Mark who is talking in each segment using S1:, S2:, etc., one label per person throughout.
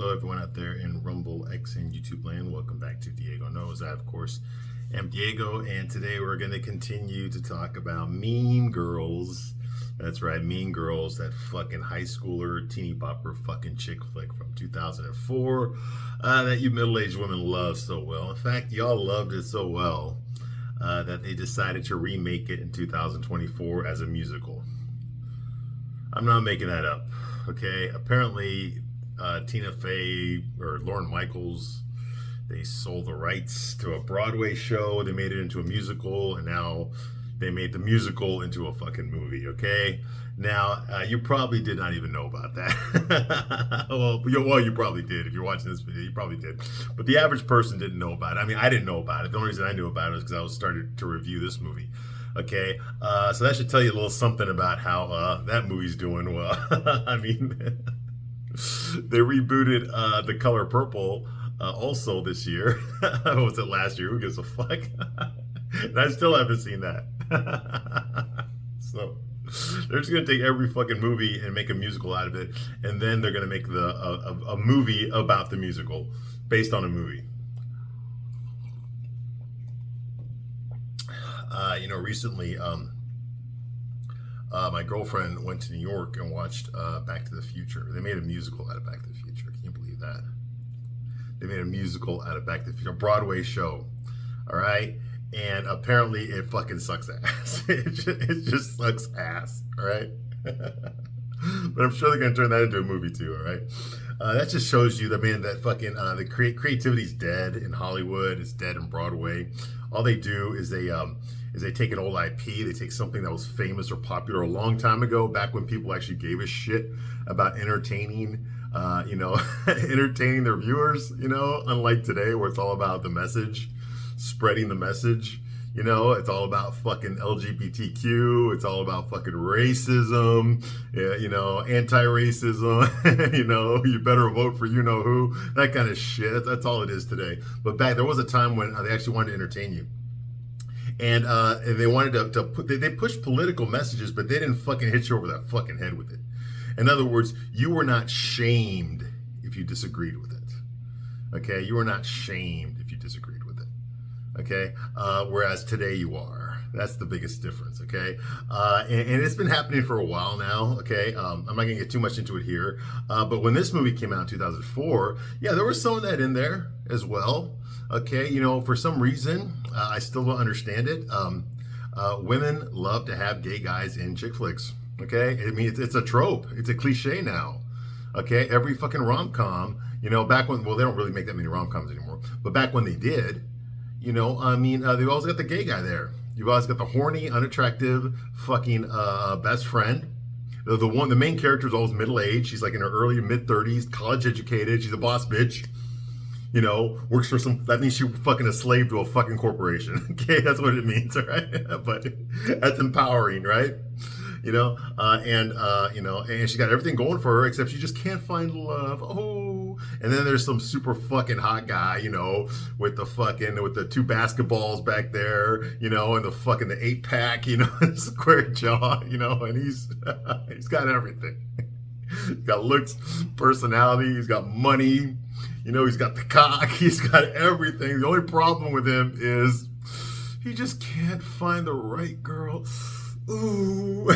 S1: Hello, everyone out there in Rumble, X, and YouTube land. Welcome back to Diego Knows. I, of course, am Diego, and today we're going to continue to talk about Mean Girls. That's right, Mean Girls, that fucking high schooler, teeny bopper fucking chick flick from 2004 that you middle-aged women love so well. In fact, y'all loved it so well that they decided to remake it in 2024 as a musical. I'm not making that up, okay? Apparently, Tina Fey or Lorne Michaels, they sold the rights to a Broadway show. They made it into a musical, and now they made the musical into a fucking movie, okay? Now, you probably did not even know about that. well, you probably did. If you're watching this video, you probably did. But the average person didn't know about it. I mean, I didn't know about it. The only reason I knew about it was because I was started to review this movie. Okay, so that should tell you a little something about how that movie's doing well. I mean, they rebooted The Color Purple also this year. Was it last year? Who gives a fuck? And I still haven't seen that. So they're just gonna take every fucking movie and make a musical out of it, and then they're gonna make a movie about the musical based on a movie. Recently, my girlfriend went to New York and watched Back to the Future. They made a musical out of Back to the Future. Can you believe that? They made a musical out of Back to the Future, a Broadway show. All right? And apparently it fucking sucks ass. It just sucks ass. All right? But I'm sure they're going to turn that into a movie too. All right? That just shows you that, man, that fucking the creativity's dead in Hollywood. It's dead in Broadway. All they do is they take an old IP, they take something that was famous or popular a long time ago, back when people actually gave a shit about entertaining, entertaining their viewers, unlike today where it's all about the message, spreading the message, it's all about fucking LGBTQ, it's all about fucking racism, anti-racism, you better vote for you-know-who, that kind of shit. That's all it is today. But there was a time when they actually wanted to entertain you. And they wanted they pushed political messages, but they didn't fucking hit you over that fucking head with it. In other words, you were not shamed if you disagreed with it. Okay? You were not shamed if you disagreed with it. Okay? Whereas today you are. That's the biggest difference, okay? And it's been happening for a while now, okay? I'm not gonna get too much into it here. But when this movie came out in 2004, yeah, there was some of that in there as well. Okay, for some reason, I still don't understand it. Women love to have gay guys in chick flicks. Okay, I mean it's a trope. It's a cliche now. Okay, every fucking rom-com, back when, well, they don't really make that many rom-coms anymore, but back when they did, they've always got the gay guy there. You've always got the horny, unattractive, fucking best friend. The main character is always middle-aged. She's like in her early mid-30s, college educated. She's a boss bitch. Works for that means she fucking a slave to a fucking corporation. Okay, that's what it means, right? But that's empowering, right? And she got everything going for her, except she just can't find love. Oh, and then there's some super fucking hot guy, with the two basketballs back there, and the 8-pack, square jaw, and he's got everything. He's got looks, personality, he's got money, he's got the cock, he's got everything. The only problem with him is he just can't find the right girl. Ooh.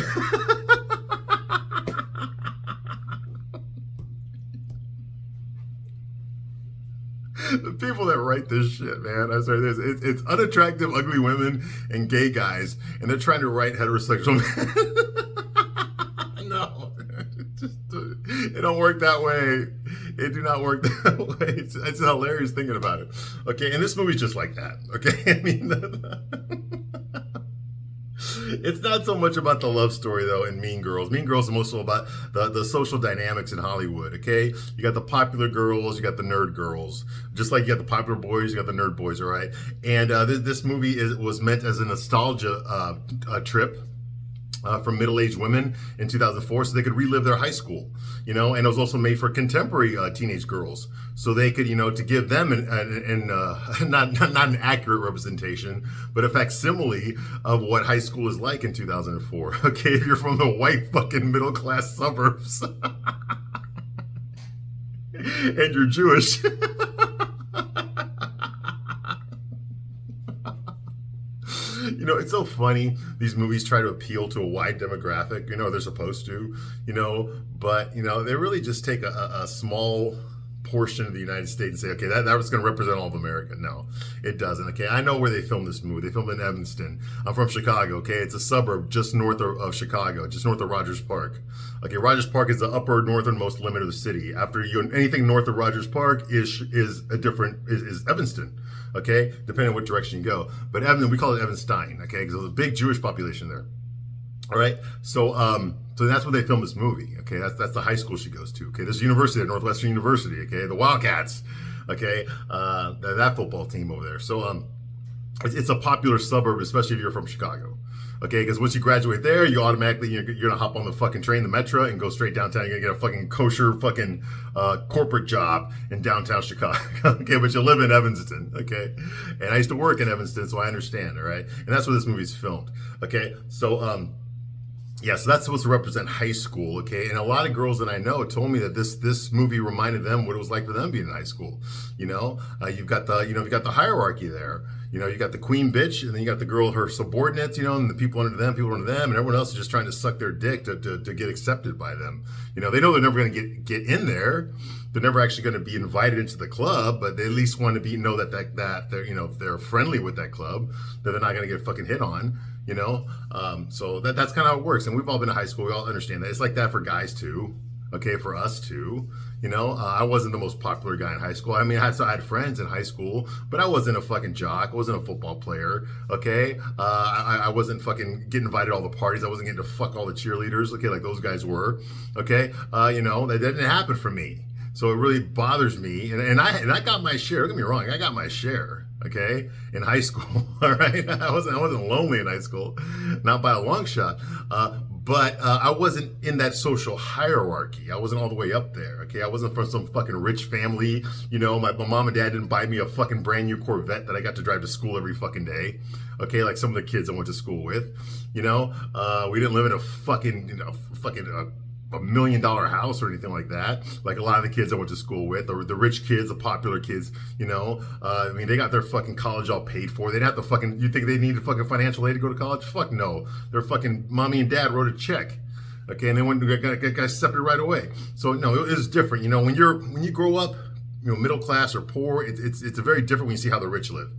S1: The people that write this shit, man, I swear it's unattractive, ugly women and gay guys, and they're trying to write heterosexual men. No, it don't work that way. It do not work that way. It's hilarious thinking about it. Okay, and this movie's just like that. Okay, I mean, it's not so much about the love story though in Mean Girls. Mean Girls is mostly about the social dynamics in Hollywood. Okay, you got the popular girls, you got the nerd girls. Just like you got the popular boys, you got the nerd boys. All right, and this movie was meant as a nostalgia trip. From middle-aged women in 2004, so they could relive their high school, and it was also made for contemporary teenage girls, so they could, to give them not an accurate representation, but a facsimile of what high school is like in 2004. Okay, if you're from the white fucking middle-class suburbs. and you're Jewish. You know, it's so funny. These movies try to appeal to a wide demographic. You know, they're supposed to, you know, but, you know, they really just take a small portion of the United States and say, okay, that was going to represent all of America. No, it doesn't. Okay, I know where they filmed this movie. They filmed in Evanston. I'm from Chicago. Okay, it's a suburb just north of Chicago, just north of Rogers Park. Okay, Rogers Park is the upper northernmost limit of the city. After you, anything north of Rogers Park is Evanston. Okay, depending on what direction you go. But Evanston, we call it Evanston. Okay, because there's a big Jewish population there. All right, so that's where they filmed this movie. Okay, that's the high school she goes to. Okay, there's a university at Northwestern University. Okay, the Wildcats. Okay, that football team over there. So it's a popular suburb, especially if you're from Chicago. Okay, because once you graduate there, you automatically you're gonna hop on the fucking train, the Metro, and go straight downtown. You're gonna get a fucking kosher fucking corporate job in downtown Chicago. Okay, but you live in Evanston. Okay, and I used to work in Evanston, so I understand. All right, and that's where this movie's filmed. Okay, so yeah, so that's supposed to represent high school, okay? And a lot of girls that I know told me that this movie reminded them what it was like for them being in high school. You know, you've got the hierarchy there. You know, you got the queen bitch, and then you got the girl, her subordinates, you know, and the people under them, and everyone else is just trying to suck their dick to get accepted by them. You know, they know they're never going to get in there. They're never actually going to be invited into the club, but they at least want to know that they're, you know, if they're friendly with that club, that they're not going to get fucking hit on. You know, so that's kind of how it works. And we've all been in high school. We all understand that. It's like that for guys too. Okay, for us too. You know, I wasn't the most popular guy in high school. I mean, I had friends in high school, but I wasn't a fucking jock. I wasn't a football player. Okay, I wasn't fucking getting invited to all the parties. I wasn't getting to fuck all the cheerleaders. Okay, like those guys were. Okay, you know, that didn't happen for me. So it really bothers me. And I got my share. Don't get me wrong. I got my share. Okay, in high school. All right, I wasn't lonely in high school, not by a long shot. But I wasn't in that social hierarchy. I wasn't all the way up there. Okay, I wasn't from some fucking rich family. You know, my mom and dad didn't buy me a fucking brand new Corvette that I got to drive to school every fucking day. Okay, like some of the kids I went to school with. You know, we didn't live in a fucking $1 million house or anything like that, like a lot of the kids I went to school with, or the rich kids, the popular kids, you know. I mean, they got their fucking college all paid for. They didn't have to fucking, you think they needed fucking financial aid to go to college? Fuck no. Their fucking mommy and dad wrote a check. Okay, and they went and got accepted right away. So no, it is different. You know, when you grow up, you know, middle class or poor, it's a very different when you see how the rich live.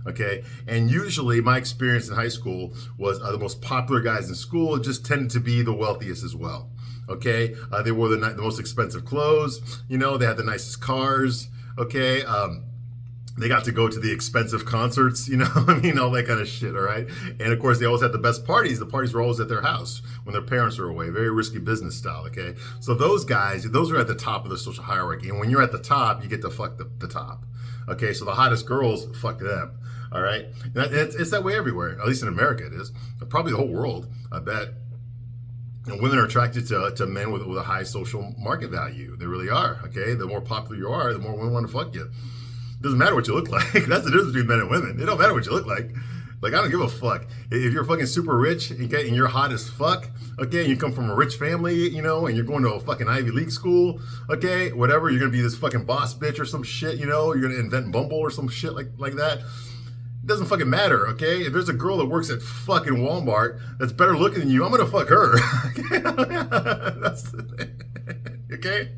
S1: Okay, and usually my experience in high school was the most popular guys in school just tended to be the wealthiest as well. Okay, they wore the most expensive clothes. You know, they had the nicest cars. Okay, they got to go to the expensive concerts. You know, I mean, all that kind of shit. All right, and of course they always had the best parties. The parties were always at their house when their parents were away. Very risky business style. Okay, so those guys, those are at the top of the social hierarchy, and when you're at the top, you get to fuck the top. Okay, so the hottest girls, fuck them. All right, it's that way everywhere. At least in America, it is. Probably the whole world, I bet. And women are attracted to men with a high social market value. They really are. Okay, the more popular you are, the more women want to fuck you. It doesn't matter what you look like. That's the difference between men and women. It don't matter what you look like. Like, I don't give a fuck. If you're fucking super rich, okay, and you're hot as fuck, okay, and you come from a rich family, you know, and you're going to a fucking Ivy League school, okay, whatever, you're going to be this fucking boss bitch or some shit, you know, you're going to invent Bumble or some shit like that. It doesn't fucking matter, okay? If there's a girl that works at fucking Walmart that's better looking than you, I'm gonna fuck her. Okay?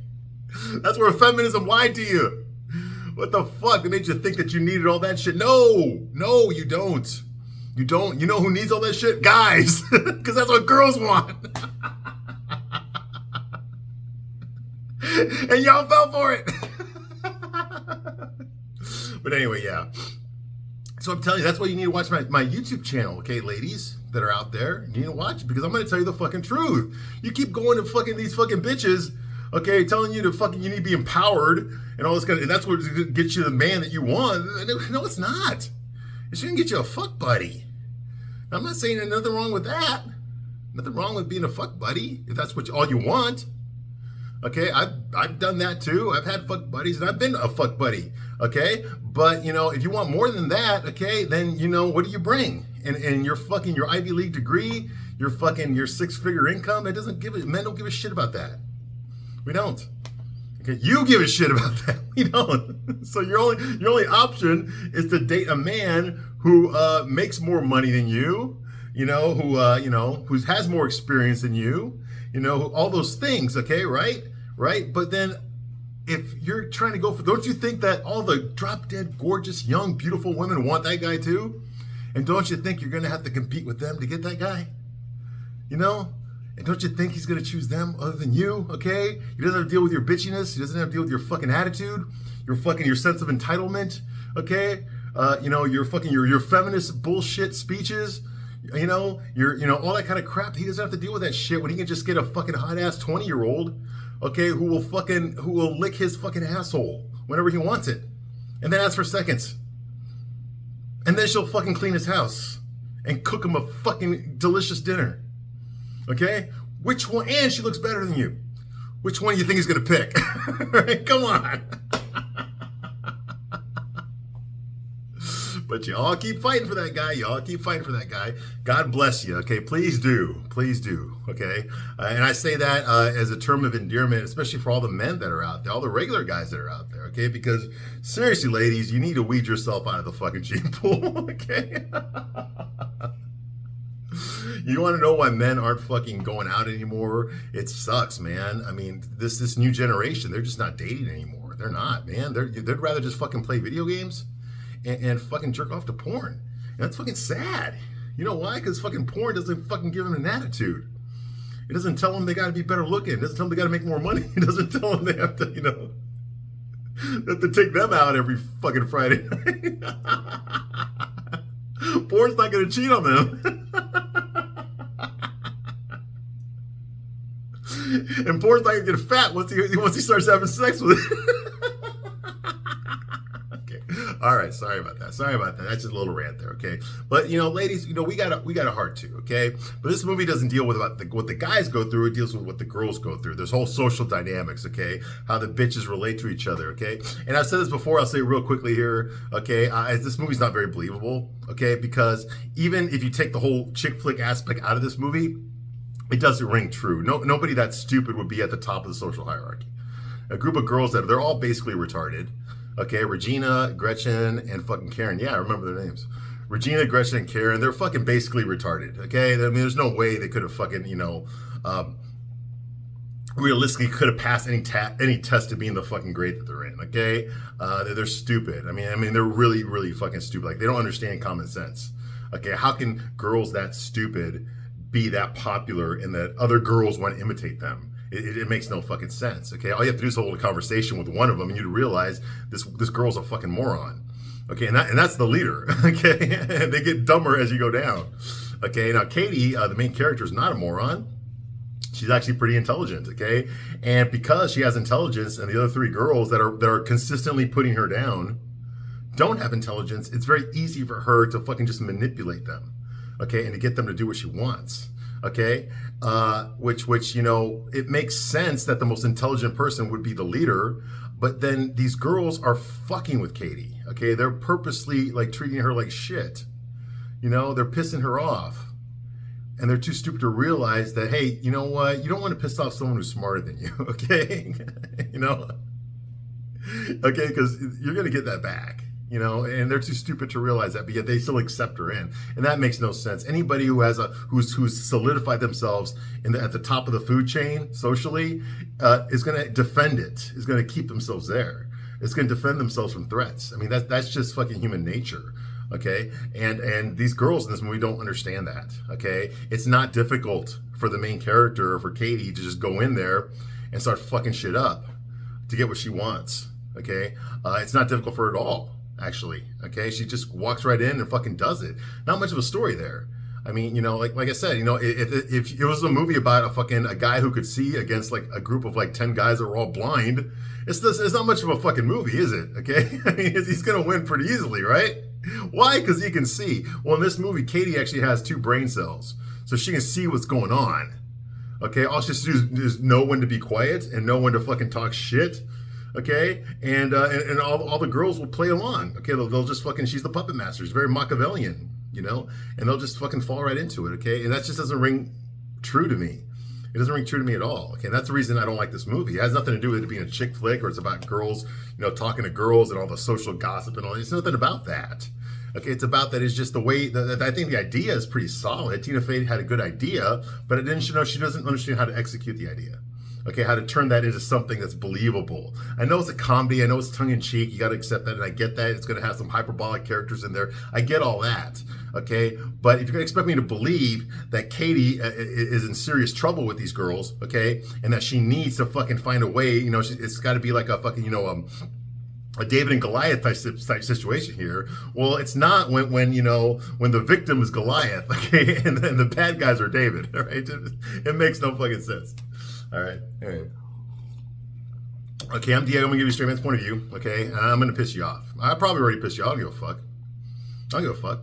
S1: That's where feminism lied to you. What the fuck? They made you think that you needed all that shit. No, you don't. You don't. You know who needs all that shit? Guys. Because that's what girls want. And y'all fell for it. But anyway, yeah. So I'm telling you, that's why you need to watch my YouTube channel, okay, ladies that are out there. You need to watch it because I'm going to tell you the fucking truth. You keep going to fucking these fucking bitches, okay, telling you to fucking, you need to be empowered and all this kind of, and that's what gets you the man that you want. No, it's not. It shouldn't get you a fuck buddy. Now, I'm not saying there's nothing wrong with that. Nothing wrong with being a fuck buddy if that's what all you want. Okay, I've done that too. I've had fuck buddies and I've been a fuck buddy. Okay, but you know, if you want more than that, okay, then you know, what do you bring? And your fucking your Ivy League degree, your 6-figure income. It doesn't give men don't give a shit about that. We don't. Okay, you give a shit about that. We don't. So your only option is to date a man who makes more money than you, who has more experience than you, all those things. Okay, right? But then if you're trying to go for, don't you think that all the drop dead gorgeous young beautiful women want that guy too? And don't you think you're going to have to compete with them to get that guy? And don't you think he's going to choose them other than you? Okay, he doesn't have to deal with your bitchiness. He doesn't have to deal with your fucking attitude, your sense of entitlement. Okay, your feminist bullshit speeches. All that kind of crap. He doesn't have to deal with that shit when he can just get a fucking hot ass 20-year-old, okay, who will lick his fucking asshole whenever he wants it, and then ask for seconds, and then she'll fucking clean his house and cook him a fucking delicious dinner. Okay, which one? And she looks better than you. Which one do you think he's gonna pick? Right? Come on. But y'all keep fighting for that guy. God bless you. Okay, please do. Okay, and I say that as a term of endearment, especially for all the men that are out there, all the regular guys that are out there. Okay, because seriously, ladies, you need to weed yourself out of the fucking gene pool. Okay. You want to know why men aren't fucking going out anymore? It sucks, man. I mean, this new generation, they're just not dating anymore. They're not, man. They'd rather just fucking play video games and fucking jerk off to porn. And that's fucking sad. You know why? Because fucking porn doesn't fucking give them an attitude. It doesn't tell them they got to be better looking. It doesn't tell them they got to make more money. It doesn't tell them they have to, they have to take them out every fucking Friday night. Porn's not going to cheat on them. And porn's not gonna get fat once he starts having sex with it. Okay, all right. Sorry about that. That's just a little rant there. Okay, but ladies, we got a heart too. Okay, but this movie doesn't deal with what the guys go through. It deals with what the girls go through. There's whole social dynamics. Okay, how the bitches relate to each other. Okay, and I've said this before. I'll say it real quickly here. Okay, this movie's not very believable. Okay, because even if you take the whole chick flick aspect out of this movie, it doesn't ring true. Nobody that stupid would be at the top of the social hierarchy. A group of girls they're all basically retarded. Okay, Regina, Gretchen, and fucking Karen. Yeah, I remember their names. Regina, Gretchen, and Karen. They're fucking basically retarded. Okay, I mean, there's no way they could have fucking realistically could have passed any test to be in the fucking grade that they're in. Okay, they're stupid. I mean, they're really, really fucking stupid. Like they don't understand common sense. Okay, how can girls that stupid be that popular and that other girls want to imitate them? It makes no fucking sense. Okay, all you have to do is hold a conversation with one of them and you'd realize this girl's a fucking moron. Okay, and that's the leader. Okay, and they get dumber as you go down. Okay, now Katie, the main character, is not a moron. She's actually pretty intelligent. Okay, and because she has intelligence and the other three girls that are consistently putting her down don't have intelligence, it's very easy for her to fucking just manipulate them. Okay, and to get them to do what she wants. Okay, which it makes sense that the most intelligent person would be the leader, but then these girls are fucking with Katie. Okay, they're purposely like treating her like shit. They're pissing her off, and they're too stupid to realize that, hey, you know what? You don't want to piss off someone who's smarter than you. Okay, okay, because you're gonna get that back. And they're too stupid to realize that, but yet they still accept her in, and that makes no sense. Anybody who has who's solidified themselves at the top of the food chain socially is going to defend it, is going to keep themselves there. It's going to defend themselves from threats. I mean, that's just fucking human nature. Okay, and these girls in this movie don't understand that. Okay, it's not difficult for the main character, for Katie, to just go in there and start fucking shit up to get what she wants. Okay, it's not difficult for her at all. Actually, okay, she just walks right in and fucking does it. Not much of a story there. I mean, like I said, if it was a movie about a guy who could see against like a group of like 10 guys that were all blind, it's not much of a fucking movie, is it? Okay, I mean, he's gonna win pretty easily, right? Why? Because he can see. Well, in this movie, Katie actually has 2 brain cells, so she can see what's going on. Okay, all she has to do is know when to be quiet and know when to fucking talk shit. Okay, and all the girls will play along. Okay, they'll just fucking, she's the puppet master. She's very Machiavellian, and they'll just fucking fall right into it. Okay, and that just doesn't ring true to me. It doesn't ring true to me at all. Okay, and that's the reason I don't like this movie. It has nothing to do with it being a chick flick or it's about girls, talking to girls and all the social gossip and all. It's nothing about that. Okay, it's about that. It's just the way that I think the idea is pretty solid. Tina Fey had a good idea, but she doesn't understand how to execute the idea. Okay, how to turn that into something that's believable. I know it's a comedy. I know it's tongue-in-cheek. You got to accept that, and I get that. It's going to have some hyperbolic characters in there. I get all that, okay? But if you're going to expect me to believe that Katie is in serious trouble with these girls, okay, and that she needs to fucking find a way, it's got to be like a fucking, a David and Goliath type situation here. Well, it's not when the victim is Goliath, okay, and then the bad guys are David, right? It makes no fucking sense. All right. Okay, I'm Diego. I'm gonna give you a straight man's point of view. Okay, I'm gonna piss you off. I probably already pissed you off. I don't give a fuck. I don't give a fuck.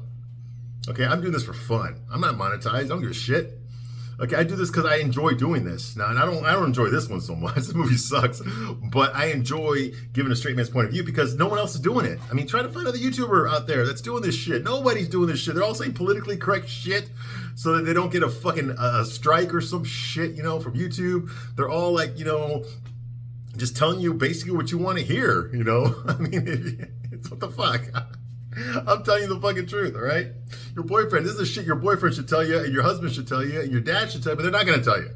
S1: Okay, I'm doing this for fun. I'm not monetized. I don't give a shit. Okay, I do this because I enjoy doing this. Now, and I don't enjoy this one so much. This movie sucks, but I enjoy giving a straight man's point of view because no one else is doing it. I mean, try to find another YouTuber out there that's doing this shit. Nobody's doing this shit. They're all saying politically correct shit so that they don't get a fucking strike or some shit, from YouTube. They're all like, just telling you basically what you want to hear, I mean, it's what the fuck. I'm telling you the fucking truth, all right? Your boyfriend, this is the shit your boyfriend should tell you, and your husband should tell you, and your dad should tell you, but they're not going to tell you,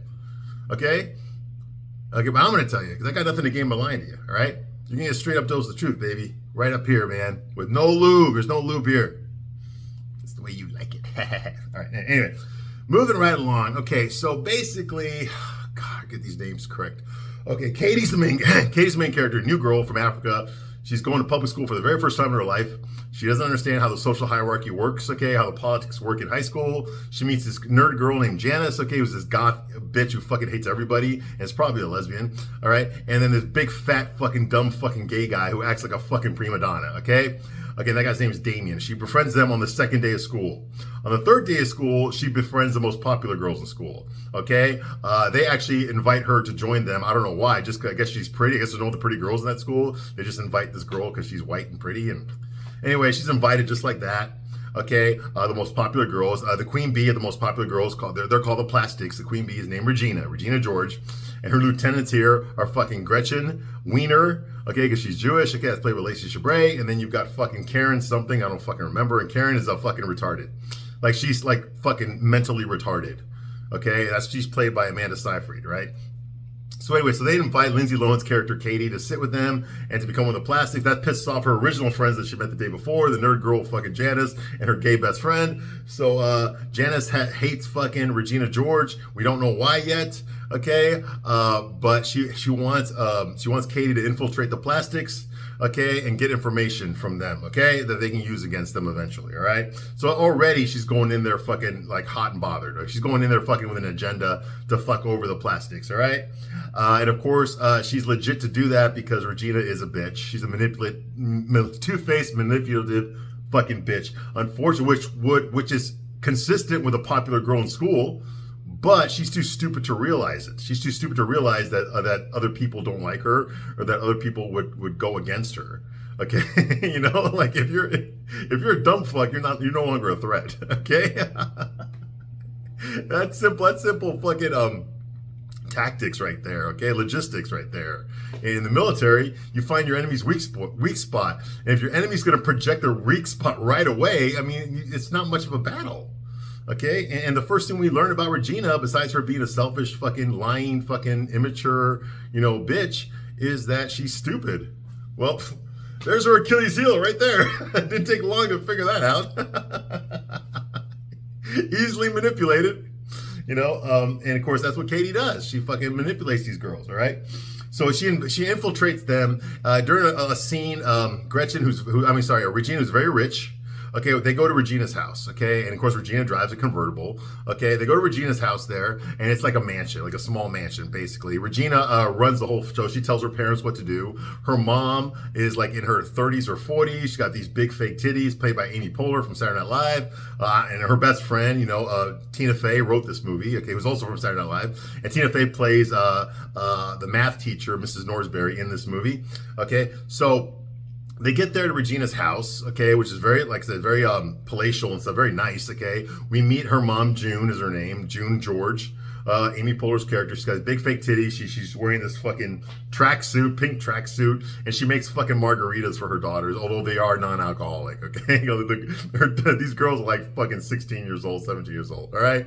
S1: okay? Okay, but I'm going to tell you, because I got nothing to gain by lying to you, all right? You're going to get a straight up dose of the truth, baby. Right up here, man. With no lube. There's no lube here. It's the way you like it. All right, anyway, moving right along. Okay, so basically, God, get these names correct. Okay, Katie's the main character, new girl from Africa. She's going to public school for the very first time in her life. She doesn't understand how the social hierarchy works, okay, how the politics work in high school. She meets this nerd girl named Janice, okay, who's this goth bitch who fucking hates everybody, and it's probably a lesbian, all right? And then this big, fat, fucking, dumb, fucking gay guy who acts like a fucking prima donna, okay? Okay, that guy's name is Damien. She befriends them on the second day of school. On the third day of school, she befriends the most popular girls in school, okay? They actually invite her to join them. I don't know why, I guess she's pretty. I guess there's no other pretty girls in that school. They just invite this girl because she's white and pretty. And anyway, she's invited just like that, okay? The most popular girls. The queen bee are the most popular girls. They're called the Plastics. The queen bee is named Regina George. And her lieutenants here are fucking Gretchen Wiener, okay, because she's Jewish. Okay, that's played with Lacey Chabray. And then you've got fucking Karen something, I don't fucking remember. And Karen is a fucking retarded. Like, she's like fucking mentally retarded, okay? She's played by Amanda Seyfried, right? So anyway, so they invite Lindsay Lohan's character, Katie, to sit with them and to become one of the Plastics. That pisses off her original friends that she met the day before, the nerd girl fucking Janice and her gay best friend. So Janice hates fucking Regina George. We don't know why yet, okay? But she wants Katie to infiltrate the Plastics, okay, and get information from them, okay, that they can use against them eventually, all right? So already she's going in there fucking like hot and bothered. Like, she's going in there fucking with an agenda to fuck over the Plastics, all right? And of course, she's legit to do that because Regina is a bitch. She's a two-faced, manipulative fucking bitch. Unfortunately, which is consistent with a popular girl in school, but she's too stupid to realize it. She's too stupid to realize that other people don't like her or that other people would go against her. Okay, like if you're a dumb fuck, you're no longer a threat. Okay, that's simple fucking tactics right there, okay? Logistics right there. In the military, you find your enemy's weak spot. And if your enemy's going to project their weak spot right away, I mean, it's not much of a battle, okay? And the first thing we learn about Regina, besides her being a selfish, fucking lying, fucking immature, bitch, is that she's stupid. Well, there's her Achilles heel right there. It didn't take long to figure that out. Easily manipulated. And of course, that's what Katie does. She fucking manipulates these girls, all right? So she infiltrates them during a scene. Regina, who's very rich. Okay, they go to Regina's house, okay? And of course, Regina drives a convertible, okay? They go to Regina's house there, and it's like a mansion, like a small mansion, basically. Regina runs the whole show. She tells her parents what to do. Her mom is like in her 30s or 40s. She's got these big fake titties, played by Amy Poehler from Saturday Night Live. And her best friend, Tina Fey wrote this movie, okay, who's also from Saturday Night Live. And Tina Fey plays the math teacher, Mrs. Norsberry, in this movie, okay? So they get there to Regina's house, okay, which is very, like I said, very palatial and stuff, very nice, okay? We meet her mom, June is her name, June George, Amy Poehler's character. She's got a big fake titty. She's wearing this fucking tracksuit, pink tracksuit, and she makes fucking margaritas for her daughters, although they are non-alcoholic. Okay, these girls are like fucking 16 years old, 17 years old. All right,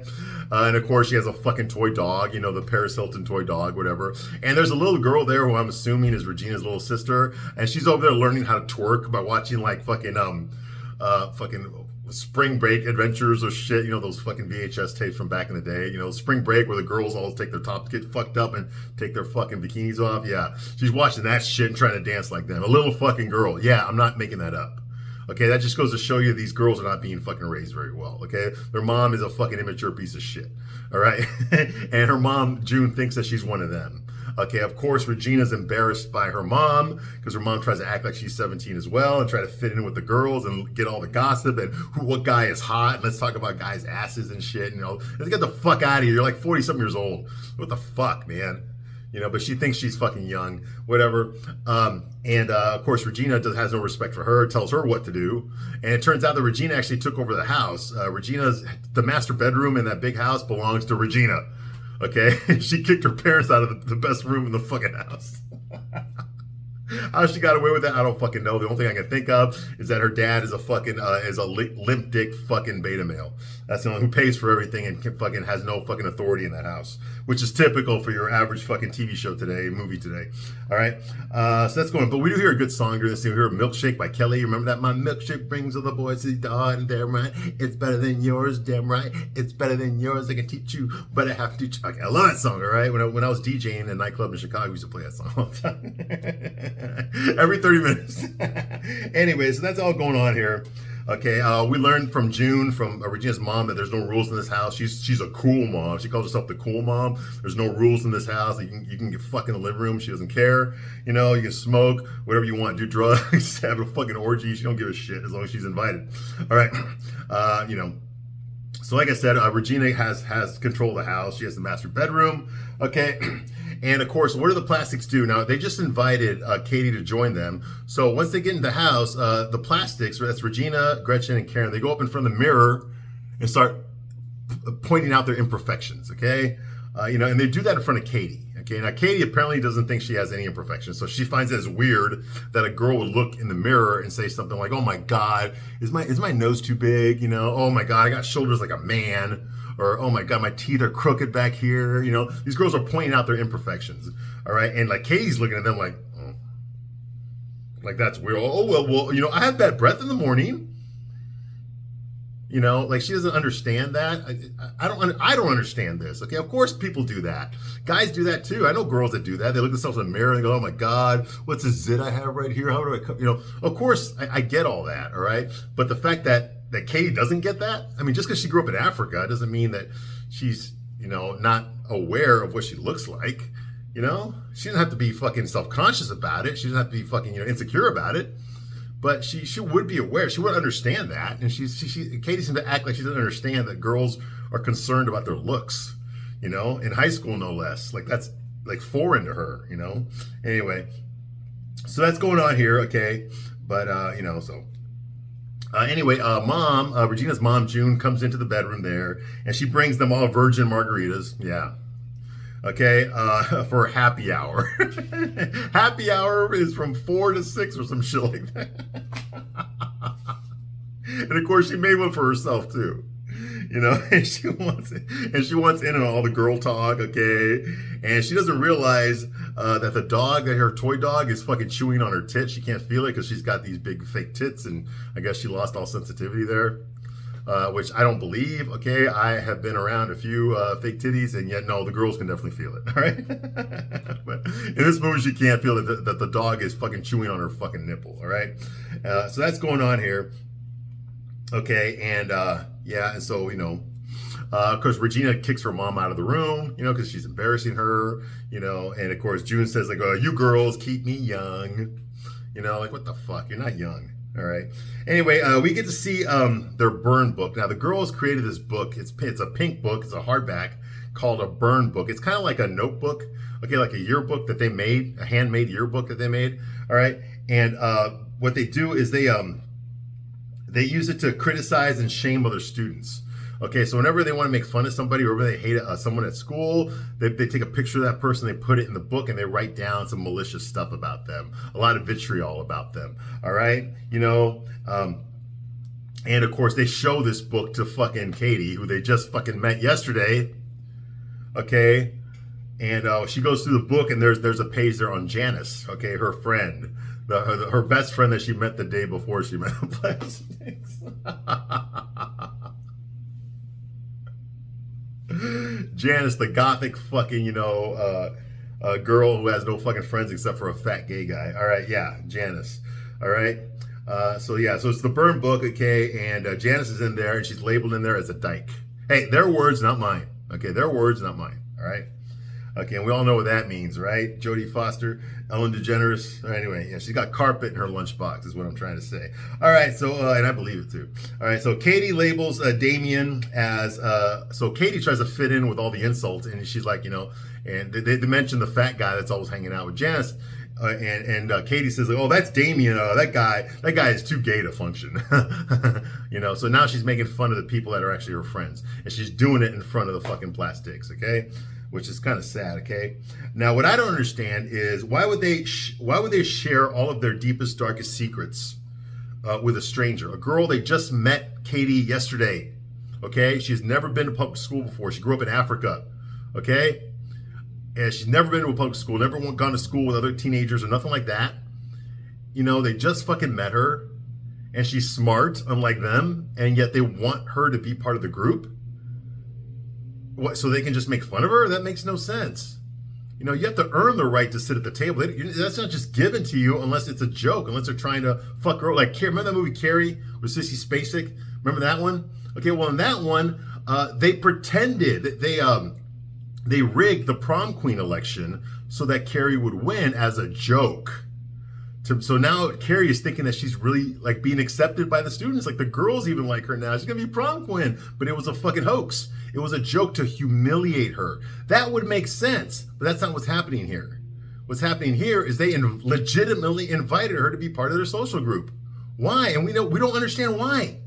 S1: and of course she has a fucking toy dog. The Paris Hilton toy dog, whatever. And there's a little girl there who I'm assuming is Regina's little sister, and she's over there learning how to twerk by watching like fucking Spring Break adventures or shit, those fucking VHS tapes from back in the day, Spring Break where the girls all take their tops, get fucked up and take their fucking bikinis off. Yeah, she's watching that shit and trying to dance like them. A little fucking girl. Yeah, I'm not making that up. Okay, that just goes to show you these girls are not being fucking raised very well. Okay, their mom is a fucking immature piece of shit. All right, and her mom, June, thinks that she's one of them. Okay, of course, Regina's embarrassed by her mom because her mom tries to act like she's 17 as well and try to fit in with the girls and get all the gossip and what guy is hot. And let's talk about guys' asses and shit. Let's get the fuck out of here. You're like 40-something years old. What the fuck, man? But she thinks she's fucking young, whatever. Of course, Regina has no respect for her, tells her what to do. And it turns out that Regina actually took over the house. The master bedroom in that big house belongs to Regina. Okay, she kicked her parents out of the best room in the fucking house. How she got away with that, I don't fucking know. The only thing I can think of is that her dad is a fucking limp dick fucking beta male. That's the one who pays for everything and fucking has no fucking authority in that house, which is typical for your average fucking TV show today, movie today. All right, so that's going. But we do hear a good song during this thing. We hear "Milkshake" by Kelly. Remember that? My milkshake brings all the boys to the door, and damn right, it's better than yours. Damn right, it's better than yours. I can teach you, but I have to teach. Okay, I love that song. All right, when I was DJing in a nightclub in Chicago, we used to play that song all the time. Every 30 minutes. Anyway, so that's all going on here. Okay, we learned from June, from Regina's mom, that there's no rules in this house. She's a cool mom. She calls herself the cool mom. There's no rules in this house. You can get fucked in the living room. She doesn't care. You can smoke, whatever you want, do drugs, have a fucking orgy. She don't give a shit as long as she's invited. All right, So like I said, Regina has control of the house. She has the master bedroom. Okay. And of course, what do the Plastics do? Now, they just invited Katie to join them. So once they get into the house, the Plastics, that's Regina, Gretchen, and Karen, they go up in front of the mirror and start pointing out their imperfections, okay? And they do that in front of Katie, okay? Now, Katie apparently doesn't think she has any imperfections, so she finds it as weird that a girl would look in the mirror and say something like, oh my God, is my nose too big? Oh my God, I got shoulders like a man. Or, oh my God, my teeth are crooked back here. These girls are pointing out their imperfections. All right. And like Katie's looking at them like, oh, like that's weird. Oh, well, I have bad breath in the morning. Like she doesn't understand that. I don't understand this. Okay. Of course people do that. Guys do that too. I know girls that do that. They look at themselves in the mirror and go, oh my God, what's this zit I have right here? How do I, of course I get all that. All right. But the fact that Katie doesn't get that. I mean, just because she grew up in Africa doesn't mean that she's, not aware of what she looks like. She doesn't have to be fucking self-conscious about it. She doesn't have to be fucking, insecure about it. But she would be aware. She would understand that. And Katie seems to act like she doesn't understand that girls are concerned about their looks, in high school, no less. Like that's like foreign to her, Anyway, so that's going on here, okay? But, so... Regina's mom, June, comes into the bedroom there, and she brings them all virgin margaritas. Yeah. Okay, for happy hour. Happy hour is from 4 to 6 or some shit like that. And of course, she made one for herself too. And she wants in on all the girl talk, okay? And she doesn't realize that her toy dog is fucking chewing on her tit. She can't feel it because she's got these big fake tits, and I guess she lost all sensitivity there, which I don't believe, okay? I have been around a few fake titties, and yet, no, the girls can definitely feel it, all right? But in this movie, she can't feel it, that the dog is fucking chewing on her fucking nipple, all right? So that's going on here. Okay, and and so, of course, Regina kicks her mom out of the room, because she's embarrassing her, and of course, June says, like, oh, you girls keep me young, like, what the fuck? You're not young, all right? Anyway, we get to see their burn book. Now, the girls created this book. It's a pink book. It's a hardback called a burn book. It's kind of like a notebook, okay, like a yearbook that they made, a handmade yearbook that they made, all right? And what they do is they use it to criticize and shame other students. Okay, so whenever they want to make fun of somebody or whenever they hate someone at school, they take a picture of that person, they put it in the book, and they write down some malicious stuff about them, a lot of vitriol about them. All right, and of course they show this book to fucking Katie, who they just fucking met yesterday. Okay, and she goes through the book, and there's a page there on Janice. Okay, her friend, her best friend that she met the day before she met the Plastics. Janice, the gothic fucking, girl who has no fucking friends except for a fat gay guy. All right, yeah, Janice. All right. So it's the burn book, okay, and Janice is in there, and she's labeled in there as a dyke. Hey, their words, not mine. Okay, their words, not mine. All right. Okay, and we all know what that means, right? Jodie Foster, Ellen DeGeneres. Anyway, yeah, she's got carpet in her lunchbox, is what I'm trying to say. All right, so, and I believe it too. All right, so Katie labels Damien as, so Katie tries to fit in with all the insults, and she's like, and they mention the fat guy that's always hanging out with Janice. And Katie says, "Oh, that's Damien. That guy is too gay to function." So now she's making fun of the people that are actually her friends, and she's doing it in front of the fucking Plastics, okay? Which is kind of sad, okay? Now, what I don't understand is why would they share all of their deepest, darkest secrets with a stranger, a girl they just met, Katie, yesterday, okay? She's never been to public school before. She grew up in Africa, okay? And she's never been to a public school, never gone to school with other teenagers or nothing like that. They just fucking met her, and she's smart, unlike them, and yet they want her to be part of the group. What? So they can just make fun of her? That makes no sense. You have to earn the right to sit at the table. That's not just given to you unless it's a joke, unless they're trying to fuck her. Like, remember that movie Carrie with Sissy Spacek? Remember that one? Okay, well, in that one, they pretended that they rigged the prom queen election so that Carrie would win as a joke. So now Carrie is thinking that she's really like being accepted by the students. Like the girls even like her now. She's gonna be prom queen, but it was a fucking hoax. It was a joke to humiliate her. That would make sense, but that's not what's happening here. What's happening here is they legitimately invited her to be part of their social group. Why? And we don't understand why.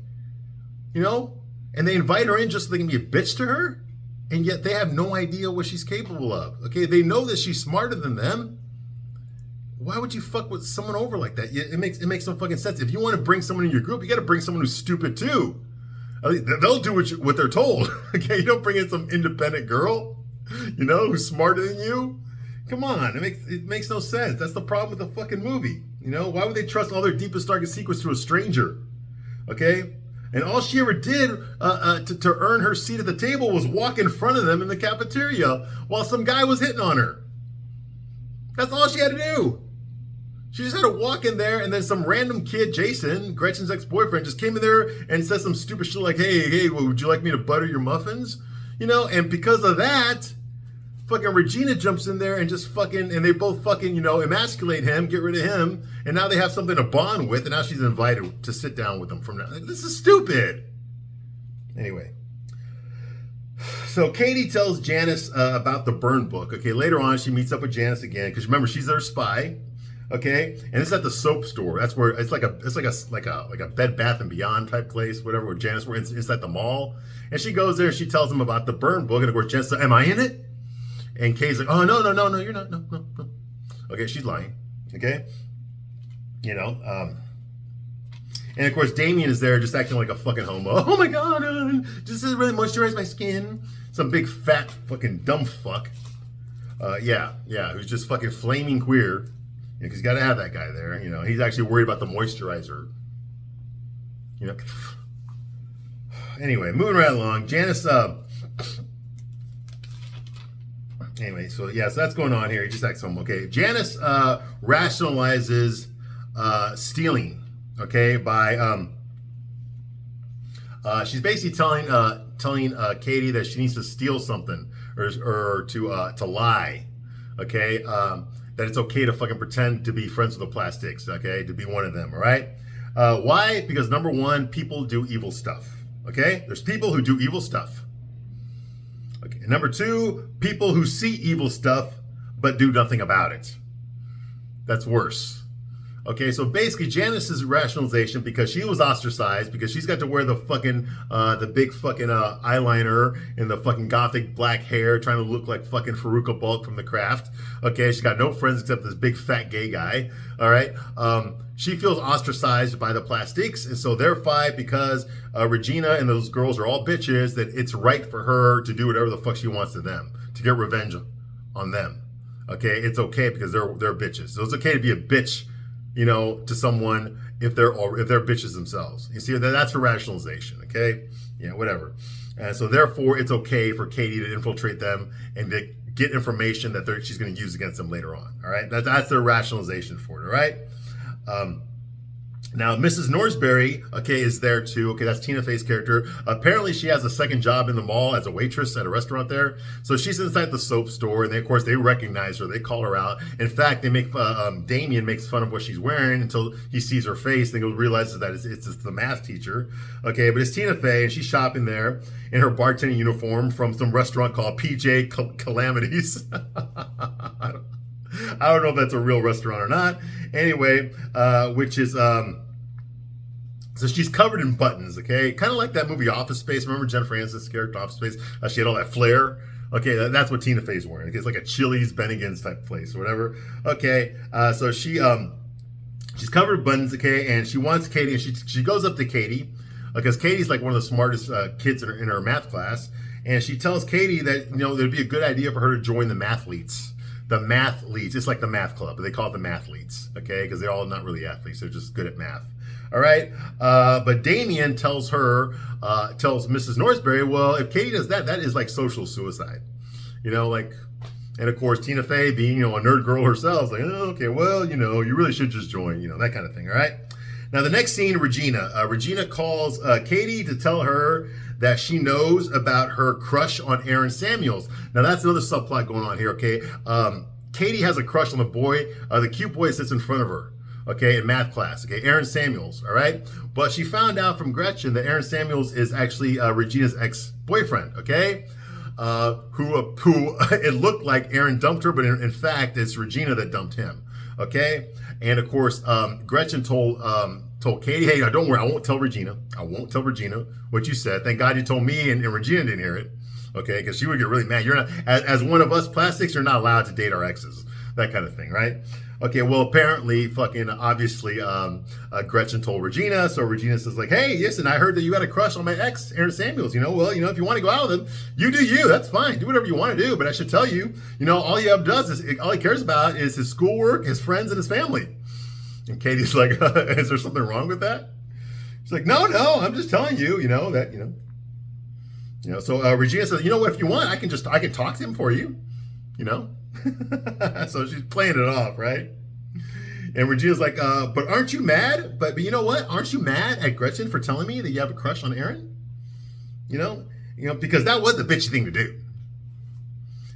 S1: And they invite her in just so they can be a bitch to her. And yet they have no idea what she's capable of. Okay, they know that she's smarter than them. Why would you fuck with someone over like that? It makes no fucking sense. If you want to bring someone in your group, you got to bring someone who's stupid too. They'll do what they're told. Okay, you don't bring in some independent girl, who's smarter than you. Come on, it makes no sense. That's the problem with the fucking movie. Why would they trust all their deepest, darkest secrets to a stranger? Okay. And all she ever did to earn her seat at the table was walk in front of them in the cafeteria while some guy was hitting on her. That's all she had to do. She just had to walk in there, and then some random kid, Jason, Gretchen's ex-boyfriend, just came in there and said some stupid shit like, hey, well, would you like me to butter your muffins? And because of that, fucking Regina jumps in there and just fucking, and they both fucking, emasculate him, get rid of him, and now they have something to bond with, and now she's invited to sit down with them from now. This is stupid. Anyway. So Katie tells Janice about the burn book. Okay, later on she meets up with Janice again because remember she's their spy. Okay, and it's at the soap store. That's where it's like a Bed Bath and Beyond type place, whatever. Where Janice, it's at the mall, and she goes there. She tells them about the burn book, and of course Janice says, "Am I in it?" And Kay's like, "Oh no, you're not. No." Okay, she's lying. Okay, and of course Damien is there just acting like a fucking homo. Oh my god, just to really moisturize my skin. Some big fat fucking dumb fuck. Who's just fucking flaming queer. Because you got to have that guy there. He's actually worried about the moisturizer. Anyway, moving right along. Janice, anyway, so that's going on here. He just acts home. Okay, Janice rationalizes stealing. Okay, by she's basically telling Katie that she needs to steal something or to lie. Okay, that it's okay to fucking pretend to be friends with the Plastics. Okay, to be one of them. All right. Why? Because number one, people do evil stuff. Okay, there's people who do evil stuff. Okay, and number two, people who see evil stuff but do nothing about it. That's worse. Okay, so basically Janice's rationalization, because she was ostracized, because she's got to wear the fucking, the big fucking eyeliner and the fucking gothic black hair, trying to look like fucking Faruqa Bulk from The Craft. Okay, she's got no friends except this big fat gay guy. All right, she feels ostracized by the plastiques, and so they're fight because Regina and those girls are all bitches, that it's right for her to do whatever the fuck she wants to them, to get revenge on them. Okay, it's okay because they're bitches. So it's okay to be a bitch, you know, to someone if they're bitches themselves. You see, that's her rationalization. Okay, yeah, whatever. And so therefore, it's okay for Katie to infiltrate them and to get information that she's going to use against them later on. All right, that's their rationalization for it. All right. Now, Mrs. Norsberry, okay, is there too. Okay, that's Tina Fey's character. Apparently, she has a second job in the mall as a waitress at a restaurant there. So she's inside the soap store, and of course, they recognize her. They call her out. In fact, they make Damien makes fun of what she's wearing until he sees her face, and he realizes that it's the math teacher. Okay, but it's Tina Fey, and she's shopping there in her bartending uniform from some restaurant called PJ Calamities. I don't know if that's a real restaurant or not. Anyway, which is, so she's covered in buttons, okay? Kind of like that movie Office Space. Remember Jennifer Aniston's character, Office Space? She had all that flair. Okay, that's what Tina Fey's wearing. Okay, it's like a Chili's, Bennigan's type place or whatever. Okay, so she's covered in buttons, okay? And she wants Katie, and she goes up to Katie, because Katie's like one of the smartest kids in her math class. And she tells Katie that, you know, there'd be a good idea for her to join the mathletes. The mathletes. It's like the math club, but they call it the mathletes, okay? Because they're all not really athletes. They're just good at math. All right? But Damien tells Mrs. Norsberry, well, if Katie does that, that is like social suicide. You know, like, and of course, Tina Fey being, you know, a nerd girl herself, is like, oh, okay, well, you know, you really should just join, you know, that kind of thing, all right? Now, the next scene, Regina. Regina calls Katie to tell her that she knows about her crush on Aaron Samuels. Now, that's another subplot going on here, okay? Katie has a crush on the boy, the cute boy that sits in front of her, okay, in math class, okay? Aaron Samuels, all right? But she found out from Gretchen that Aaron Samuels is actually Regina's ex-boyfriend, okay? Who it looked like Aaron dumped her, but in fact, it's Regina that dumped him, okay? And of course, Gretchen told Katie, hey, don't worry, I won't tell Regina. I won't tell Regina what you said. Thank God you told me, and Regina didn't hear it, okay? Because she would get really mad. You're not, as one of us plastics, you're not allowed to date our exes, that kind of thing, right? Okay, well, apparently, obviously, Gretchen told Regina, so Regina says like, hey, listen, I heard that you had a crush on my ex, Aaron Samuels, you know, well, you know, if you want to go out with him, you do you, that's fine, do whatever you want to do, but I should tell you, you know, all he cares about is his schoolwork, his friends, and his family. And Katie's like, is there something wrong with that? She's like, no, I'm just telling you, you know, that, you know, so Regina says, you know what, if you want, I can talk to him for you, you know? So she's playing it off, right? And Regina's like, but aren't you mad? But you know what? Aren't you mad at Gretchen for telling me that you have a crush on Aaron? You know, because that was the bitchy thing to do.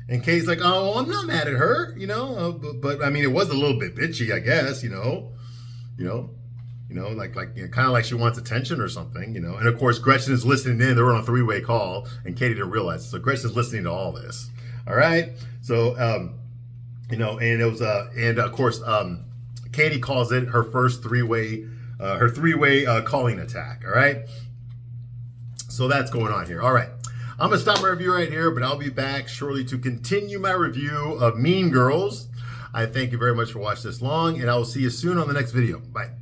S1: And Katie's like, oh, I'm not mad at her, you know, but I mean, it was a little bit bitchy, I guess, you know, like kind of like she wants attention or something, you know. And of course, Gretchen is listening in. They were on a three-way call, and Katie didn't realize it. So Gretchen's listening to all this. All right. So, you know, and it was, and of course, Katie calls it her first three-way calling attack. All right. So that's going on here. All right. I'm going to stop my review right here, but I'll be back shortly to continue my review of Mean Girls. I thank you very much for watching this long, and I will see you soon on the next video. Bye.